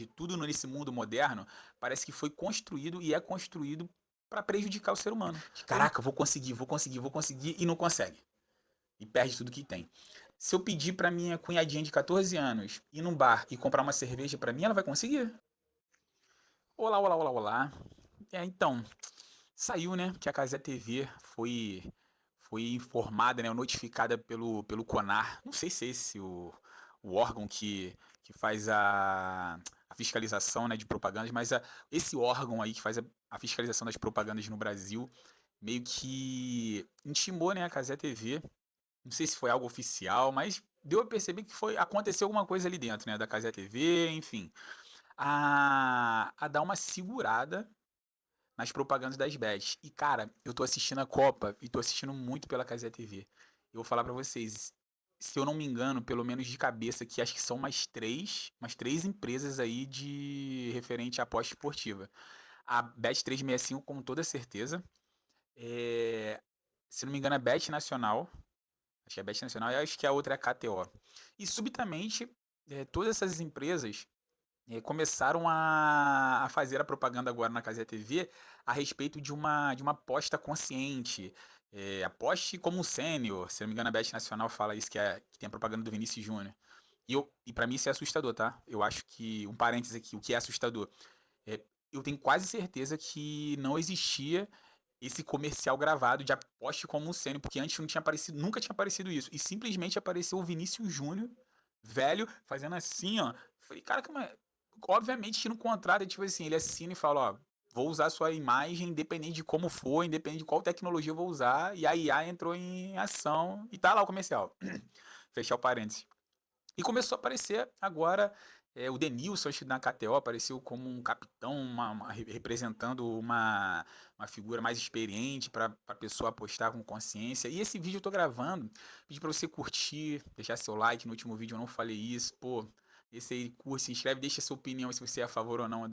de tudo nesse mundo moderno, parece que foi construído e é construído para prejudicar o ser humano. De Ele caraca, vou conseguir, vou conseguir, vou conseguir, e não consegue. E perde tudo que tem. Se eu pedir pra minha cunhadinha de 14 anos ir num bar e comprar uma cerveja pra mim, ela vai conseguir? Olá, olá, olá, olá. Então, saiu, né, que a Cazé TV foi informada, né, notificada pelo CONAR. Não sei se é esse o órgão que faz a fiscalização, né, de propagandas, mas esse órgão aí que faz a fiscalização das propagandas no Brasil meio que intimou, né, a Cazé TV. Não sei se foi algo oficial, mas deu a perceber que aconteceu alguma coisa ali dentro, né, da Cazé TV, enfim, a dar uma segurada nas propagandas das bets. E, cara, eu tô assistindo a Copa e tô assistindo muito pela Cazé TV. Eu vou falar pra vocês, se eu não me engano, pelo menos de cabeça, que acho que são mais três empresas aí de referente à aposta esportiva. A Bet365, com toda certeza. É, se não me engano, a Bet Nacional. Acho que é a Bet Nacional e acho que a outra é a KTO. E subitamente, todas essas empresas começaram a fazer a propaganda agora na Cazé TV a respeito de uma aposta consciente. Aposte como um sênior. Se não me engano, a Bet Nacional fala isso, que tem a propaganda do Vinícius Júnior. E para mim isso é assustador, tá? Eu acho que, um parênteses aqui, o que é assustador? É, eu tenho quase certeza que não existia esse comercial gravado de aposte como um sênior, porque antes não tinha aparecido, nunca tinha aparecido isso. E simplesmente apareceu o Vinícius Júnior, velho, fazendo assim, ó. Falei, cara, obviamente que no contrato, tipo assim, ele assina e fala, ó, vou usar sua imagem, independente de como for, independente de qual tecnologia eu vou usar, e a IA entrou em ação e tá lá o comercial. Fechar o parênteses. E começou a aparecer agora o Denilson, acho que na KTO, apareceu como um capitão, representando uma figura mais experiente para a pessoa apostar com consciência. E esse vídeo eu tô gravando, pedi para você curtir, deixar seu like. No último vídeo eu não falei isso. Pô, esse aí, curte, se inscreve, deixa sua opinião se você é a favor ou não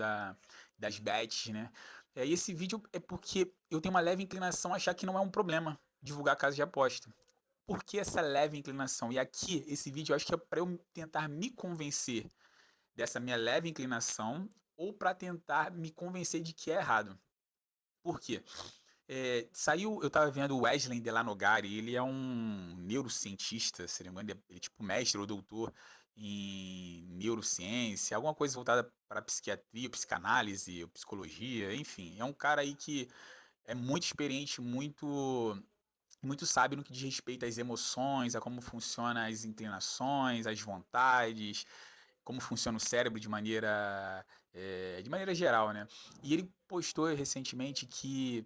das bets, né? E esse vídeo é porque eu tenho uma leve inclinação a achar que não é um problema divulgar casas de aposta. Por que essa leve inclinação? E aqui, esse vídeo, eu acho que é para eu tentar me convencer dessa minha leve inclinação ou para tentar me convencer de que é errado. Por quê? Eu estava vendo o Wesley Delanogari, ele é um neurocientista, se não me engano, ele é tipo mestre ou doutor em neurociência, alguma coisa voltada para psiquiatria, psicanálise, ou psicologia, enfim. É um cara aí que é muito experiente, muito sabe no que diz respeito às emoções, a como funcionam as inclinações, as vontades, como funciona o cérebro de maneira geral, né? E ele postou recentemente que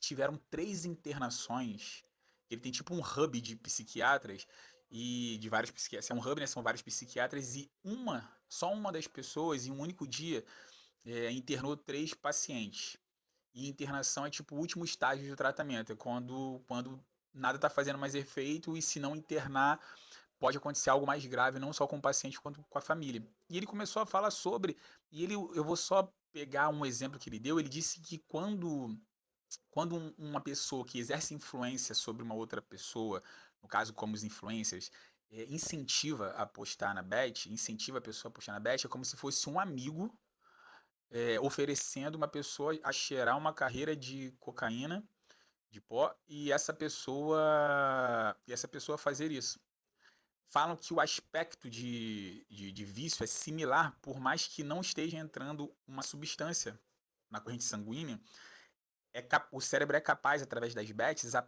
tiveram 3 internações. Ele tem tipo um hub de psiquiatras e de vários psiquiatras. É um hub, né? São vários psiquiatras e só uma das pessoas, em um único dia, internou 3 pacientes. E internação é tipo o último estágio de tratamento, é quando nada está fazendo mais efeito e se não internar pode acontecer algo mais grave, não só com o paciente quanto com a família. E ele começou a falar eu vou só pegar um exemplo que ele deu, ele disse que quando uma pessoa que exerce influência sobre uma outra pessoa, no caso como os influencers, incentiva a apostar na bet, incentiva a pessoa a apostar na bet, é como se fosse um amigo oferecendo uma pessoa a cheirar uma carreira de cocaína, de pó, e essa pessoa fazer isso. Falam que o aspecto de vício é similar, por mais que não esteja entrando uma substância na corrente sanguínea, o cérebro é capaz, através das bets, a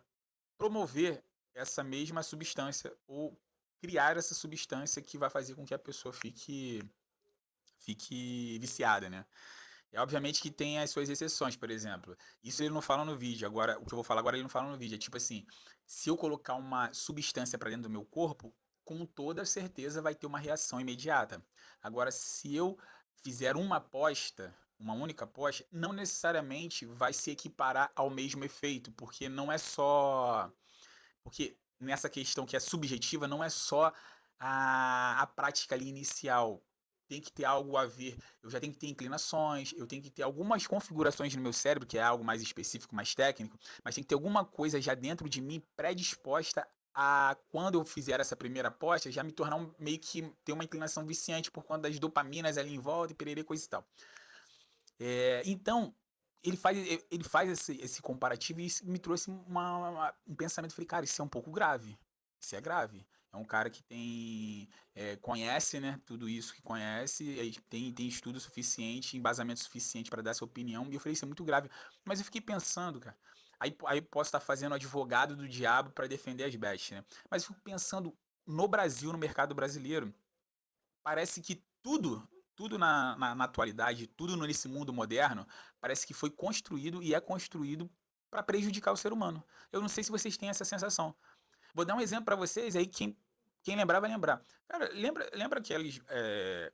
promover essa mesma substância ou criar essa substância que vai fazer com que a pessoa fique viciada, né? É obviamente que tem as suas exceções, por exemplo. Isso ele não fala no vídeo. Agora, o que eu vou falar agora ele não fala no vídeo. É tipo assim, se eu colocar uma substância para dentro do meu corpo, com toda certeza vai ter uma reação imediata. Agora, se eu fizer uma aposta, uma única aposta, não necessariamente vai se equiparar ao mesmo efeito, porque não é só, porque nessa questão que é subjetiva, não é só a prática ali inicial. Tem que ter algo a ver. Eu já tenho que ter inclinações, eu tenho que ter algumas configurações no meu cérebro, que é algo mais específico, mais técnico, mas tem que ter alguma coisa já dentro de mim predisposta quando eu fizer essa primeira aposta, já me tornar meio que ter uma inclinação viciante por conta das dopaminas ali em volta e pererê, coisa e tal. Então, ele faz esse comparativo e isso me trouxe um pensamento. Falei, cara, isso é um pouco grave. Isso é grave. É um cara que conhece, né, tudo isso que conhece, tem estudo suficiente, embasamento suficiente para dar essa opinião. E eu falei, isso é muito grave. Mas eu fiquei pensando, cara. Aí posso estar fazendo advogado do diabo para defender as bets, né? Mas eu fico pensando no Brasil, no mercado brasileiro, parece que tudo na atualidade, tudo nesse mundo moderno, parece que foi construído e é construído para prejudicar o ser humano. Eu não sei se vocês têm essa sensação. Vou dar um exemplo para vocês, aí quem lembrar vai lembrar. Cara, lembra aqueles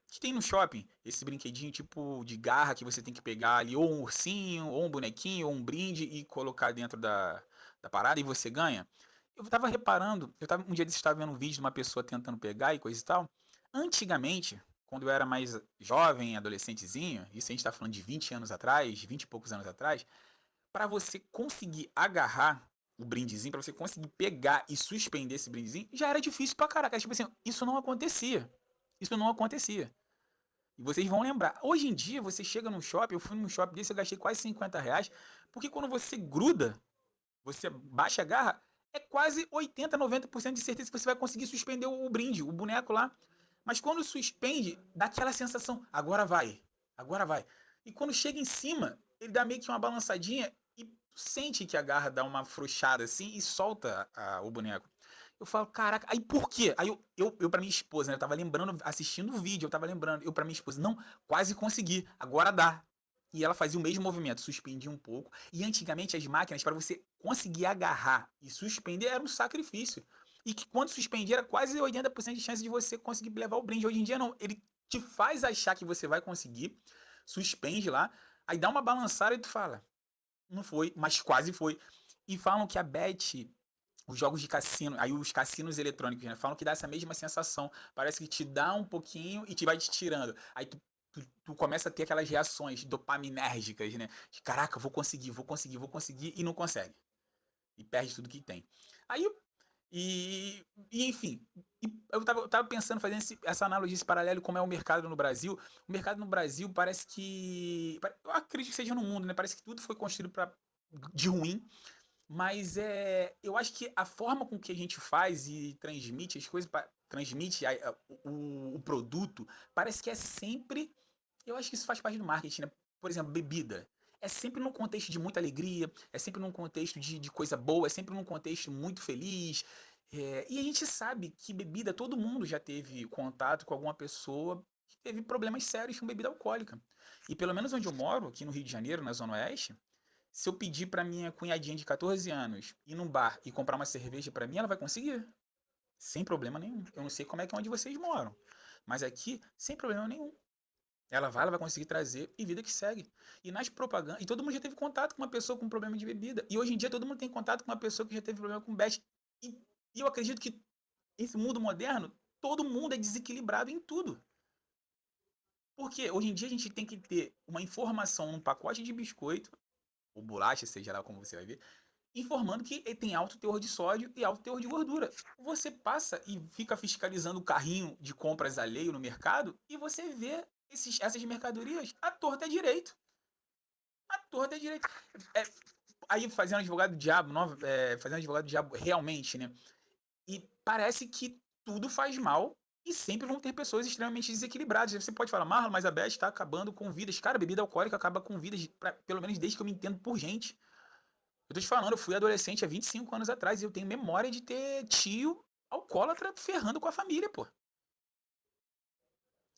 que tem no shopping, esse brinquedinho tipo de garra que você tem que pegar ali, ou um ursinho, ou um bonequinho, ou um brinde e colocar dentro da parada e você ganha? Eu tava reparando, um dia desses estava vendo um vídeo de uma pessoa tentando pegar e coisa e tal. Antigamente, quando eu era mais jovem, adolescentezinho, isso a gente tá falando de 20 anos atrás, 20 e poucos anos atrás, para você conseguir agarrar o brindezinho, para você conseguir pegar e suspender esse brindezinho, já era difícil pra caraca. Tipo assim, isso não acontecia. Isso não acontecia. E vocês vão lembrar. Hoje em dia, você chega num shopping, eu fui num shopping desse, eu gastei quase R$ 50, porque quando você gruda, você baixa a garra, é quase 80, 90% de certeza que você vai conseguir suspender o brinde, o boneco lá. Mas quando suspende, dá aquela sensação, agora vai, agora vai. E quando chega em cima, ele dá meio que uma balançadinha e sente que a garra dá uma afrouxada assim e solta o boneco. Eu falo, caraca, aí por quê? Aí eu pra minha esposa, né, eu tava lembrando, assistindo o vídeo, eu tava lembrando, eu pra minha esposa, não, quase consegui, agora dá. E ela fazia o mesmo movimento, suspendia um pouco. E antigamente as máquinas, para você conseguir agarrar e suspender, era um sacrifício. E que quando suspendia, era quase 80% de chance de você conseguir levar o brinde. Hoje em dia não, ele te faz achar que você vai conseguir, suspende lá, aí dá uma balançada e tu fala, não foi, mas quase foi. E falam que a Bet, os jogos de cassino, aí os cassinos eletrônicos, né, falam que dá essa mesma sensação. Parece que te dá um pouquinho e te vai te tirando. Aí tu começa a ter aquelas reações dopaminérgicas, né? De caraca, vou conseguir, vou conseguir, vou conseguir, e não consegue. E perde tudo que tem. Aí, e enfim, eu tava pensando, fazendo essa analogia, esse paralelo, como é o mercado no Brasil. O mercado no Brasil parece que. Eu acredito que seja no mundo, né? Parece que tudo foi construído de ruim. Mas eu acho que a forma com que a gente faz e transmite as coisas, transmite o produto, parece que é sempre. Eu acho que isso faz parte do marketing, né? Por exemplo, bebida. É sempre num contexto de muita alegria, é sempre num contexto de coisa boa, é sempre num contexto muito feliz. E a gente sabe que bebida, todo mundo já teve contato com alguma pessoa que teve problemas sérios com bebida alcoólica. E pelo menos onde eu moro, aqui no Rio de Janeiro, na Zona Oeste, se eu pedir pra minha cunhadinha de 14 anos ir num bar e comprar uma cerveja pra mim, ela vai conseguir. Sem problema nenhum. Eu não sei como é que é onde vocês moram. Mas aqui, sem problema nenhum. Ela vai conseguir trazer e vida que segue. E nas propagandas. E todo mundo já teve contato com uma pessoa com problema de bebida. E hoje em dia todo mundo tem contato com uma pessoa que já teve problema com bet. E, e eu acredito que esse mundo moderno, todo mundo é desequilibrado em tudo. Porque hoje em dia a gente tem que ter uma informação num pacote de biscoito, ou bolacha, seja lá como você vai ver, informando que ele tem alto teor de sódio e alto teor de gordura. Você passa e fica fiscalizando o carrinho de compras alheio no mercado e você vê essas mercadorias à torta é direito. À torta é direito. É, aí fazendo advogado do diabo, fazendo advogado do diabo realmente, né? E parece que tudo faz mal e sempre vão ter pessoas extremamente desequilibradas. Você pode falar, Marlon, mas a Beth está acabando com vidas. Cara, bebida alcoólica acaba com vidas, pelo menos desde que eu me entendo por gente. Eu tô te falando, eu fui adolescente há 25 anos atrás e eu tenho memória de ter tio alcoólatra ferrando com a família, pô.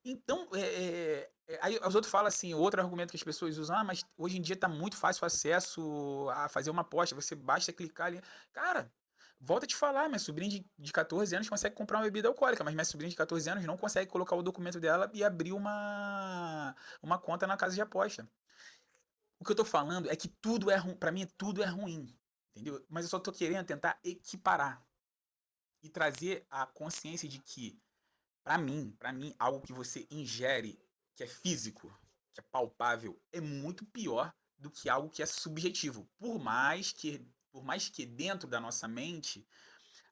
Então, aí os outros falam assim, outro argumento que as pessoas usam, mas hoje em dia tá muito fácil o acesso a fazer uma aposta, você basta clicar ali. Cara, volta a te falar, minha sobrinha de 14 anos consegue comprar uma bebida alcoólica, mas minha sobrinha de 14 anos não consegue colocar o documento dela e abrir uma conta na casa de aposta. O que eu tô falando é que tudo é ruim, pra mim tudo é ruim, entendeu? Mas eu só tô querendo tentar equiparar e trazer a consciência de que, para mim, algo que você ingere, que é físico, que é palpável, é muito pior do que algo que é subjetivo. Por mais que dentro da nossa mente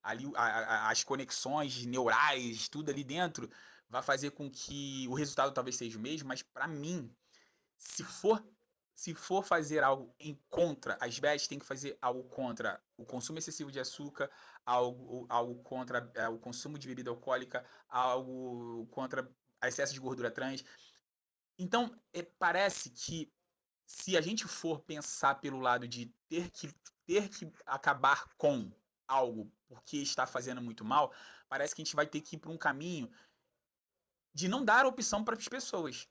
ali as conexões neurais, tudo ali dentro, vai fazer com que o resultado talvez seja o mesmo, mas para mim, se for se for fazer algo em contra as bets, tem que fazer algo contra o consumo excessivo de açúcar, algo contra o consumo de bebida alcoólica, algo contra excesso de gordura trans. Então, parece que se a gente for pensar pelo lado de ter que acabar com algo porque está fazendo muito mal, parece que a gente vai ter que ir para um caminho de não dar opção para as pessoas.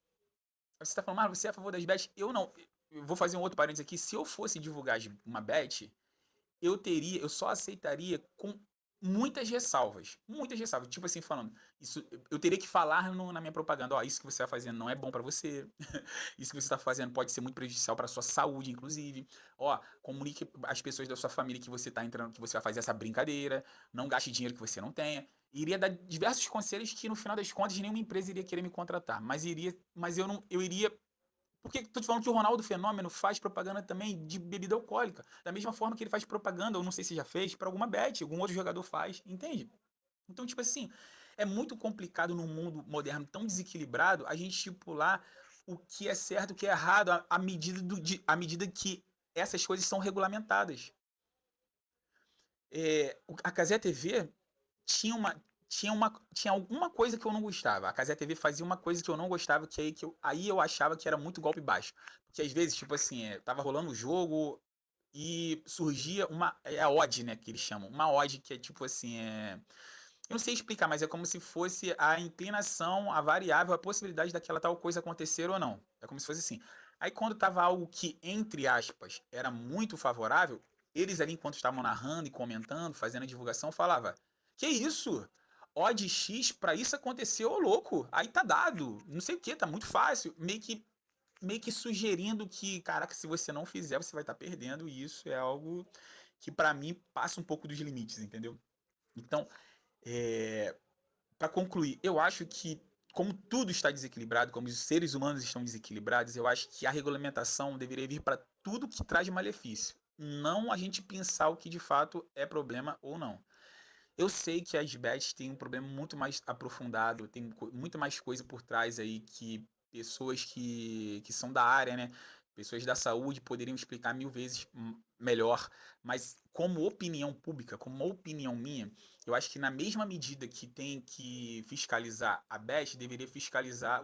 Você está falando, você é a favor das bets? Eu não. Eu vou fazer um outro parênteses aqui. Se eu fosse divulgar uma bet, eu só aceitaria com muitas ressalvas. Muitas ressalvas. Tipo assim, falando, isso, eu teria que falar na minha propaganda, ó, isso que você está fazendo não é bom para você. Isso que você está fazendo pode ser muito prejudicial para sua saúde, inclusive. Ó, comunique às pessoas da sua família que você está entrando, que você vai fazer essa brincadeira. Não gaste dinheiro que você não tenha. Iria dar diversos conselhos que no final das contas nenhuma empresa iria querer me contratar, mas eu não, eu iria. Porque tô te falando que o Ronaldo Fenômeno faz propaganda também de bebida alcoólica. Da mesma forma que ele faz propaganda, ou não sei se já fez, para alguma bet, algum outro jogador faz, entende? Então, tipo assim, é muito complicado num mundo moderno tão desequilibrado a gente estipular o que é certo, o que é errado, à medida que essas coisas são regulamentadas. A Cazé TV tinha uma. Tinha alguma coisa que eu não gostava. A Cazé TV fazia uma coisa que eu não gostava, aí eu achava que era muito golpe baixo. Porque às vezes, tipo assim, tava rolando o jogo e surgia a odd, né, que eles chamam. Uma odd que é tipo assim, eu não sei explicar, mas é como se fosse a inclinação, a variável, a possibilidade daquela tal coisa acontecer ou não. É como se fosse assim. Aí quando tava algo que, entre aspas, era muito favorável, eles ali, enquanto estavam narrando e comentando, fazendo a divulgação, falava: Que isso? Odd X pra isso acontecer, ô louco, aí tá dado, não sei o que, tá muito fácil. Meio que sugerindo que, caraca, se você não fizer, você vai estar perdendo, e isso é algo que pra mim passa um pouco dos limites, entendeu? Então, é, para concluir, eu acho que, como tudo está desequilibrado, como os seres humanos estão desequilibrados, eu acho que a regulamentação deveria vir para tudo que traz malefício. Não a gente pensar o que de fato é problema ou não. Eu sei que as bets têm um problema muito mais aprofundado, tem muito mais coisa por trás aí que pessoas que são da área, né? Pessoas da saúde poderiam explicar mil vezes melhor, mas como opinião pública, como uma opinião minha, eu acho que na mesma medida que tem que fiscalizar a bet, deveria fiscalizar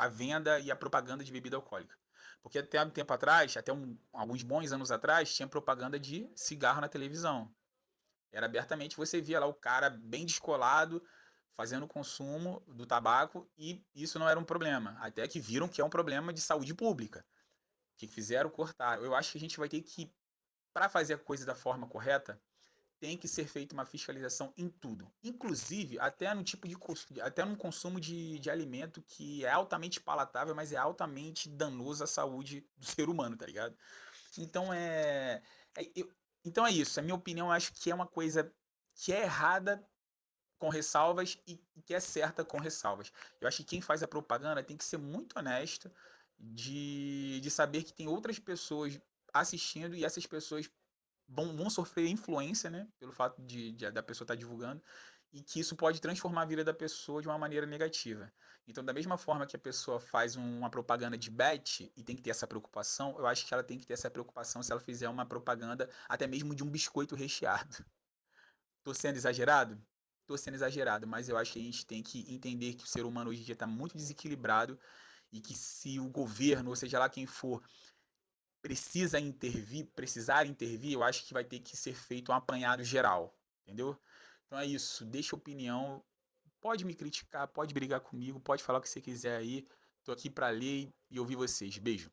a venda e a propaganda de bebida alcoólica. Porque até um tempo atrás, alguns bons anos atrás, tinha propaganda de cigarro na televisão. Era abertamente, você via lá o cara bem descolado, fazendo o consumo do tabaco, e isso não era um problema. Até que viram que é um problema de saúde pública. O que fizeram? Cortaram. Eu acho que a gente vai ter que, para fazer a coisa da forma correta, tem que ser feita uma fiscalização em tudo. Inclusive, até no tipo de até no consumo de alimento que é altamente palatável, mas é altamente danoso à saúde do ser humano, tá ligado? Então é, eu- então é isso. A minha opinião, eu acho que é uma coisa que é errada com ressalvas e que é certa com ressalvas. Eu acho que quem faz a propaganda tem que ser muito honesto de saber que tem outras pessoas assistindo e essas pessoas vão sofrer influência, né, pelo fato da pessoa estar divulgando, e que isso pode transformar a vida da pessoa de uma maneira negativa. Então, da mesma forma que a pessoa faz uma propaganda de bet e tem que ter essa preocupação, eu acho que ela tem que ter essa preocupação se ela fizer uma propaganda até mesmo de um biscoito recheado. Tô sendo exagerado? Tô sendo exagerado, mas eu acho que a gente tem que entender que o ser humano hoje em dia está muito desequilibrado e que se o governo, ou seja lá quem for, precisar intervir, eu acho que vai ter que ser feito um apanhado geral, entendeu? Então é isso, deixa opinião, pode me criticar, pode brigar comigo, pode falar o que você quiser aí, tô aqui para ler e ouvir vocês. Beijo.